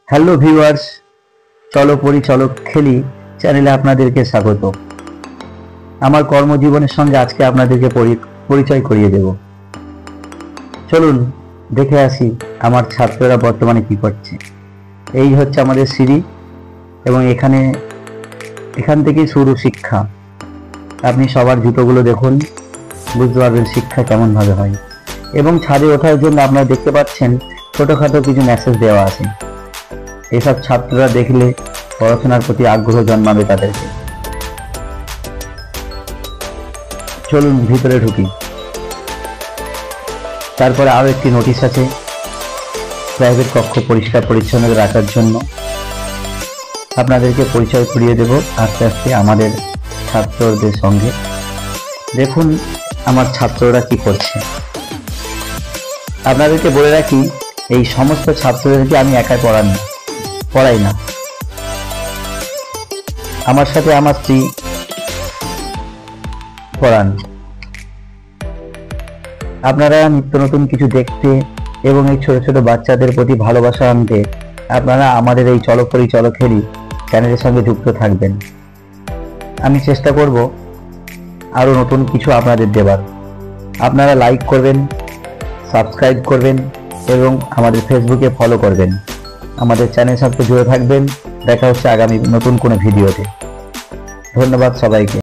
Hello viewers, চলো পরিচালক খেলি চ্যানেলে আপনাদেরকে স্বাগত। আমার কর্মজীবনের সঙ্গে আজকে আপনাদেরকে পরিচয় করিয়ে দেব। চলুন দেখে আসি আমার ছাত্ররা বর্তমানে কি করছে। এই হচ্ছে আমাদের সিঁড়ি এবং এখান থেকেই শুরু শিক্ষা। আপনি সবার জুতোগুলো দেখুন, বুঝতে পারবেন শিক্ষা কেমন ভাবে হয়। এবং ছাদে ওঠার জন্য আপনারা দেখতে পাচ্ছেন ছোটখাটো কিছু মেসেজ দেওয়া আছে। এসব ছাত্ররা দেখলে পড়াশোনার প্রতি আগ্রহ জন্মাবে তাদেরকে। চলুন ভিতরে ঢুকি। তারপরে আরো একটি নোটিশ আছে, প্রাইভেট কক্ষ পরিষ্কার পরিচ্ছন্ন রাখার জন্য। আপনাদেরকে পরিচয় করিয়ে দেব আস্তে আস্তে আমাদের ছাত্রদের সঙ্গে। দেখুন আমার ছাত্ররা কি করছে। আপনাদেরকে বলে রাখি, এই সমস্ত ছাত্রদেরকে আমি একাই পড়াই না, আমার সাথে আমার স্ত্রী পড়ান। আপনারা নিত্য নতুন কিছু দেখতে এবং এই ছোট ছোট বাচ্চাদের প্রতি ভালোবাসা আনতে আপনারা আমাদের এই চলো পরিচালক খেলি চ্যানেলের সঙ্গে যুক্ত থাকবেন। আমি চেষ্টা করব আরো নতুন কিছু আপনাদের দেবার। আপনারা লাইক করবেন, সাবস্ক্রাইব করবেন এবং আমাদের ফেসবুকে ফলো করবেন। আমাদের চ্যানেলের সাথে জুড়ে থাকবেন। দেখা হচ্ছে আগামী নতুন কোনো ভিডিওতে। ধন্যবাদ সবাইকে।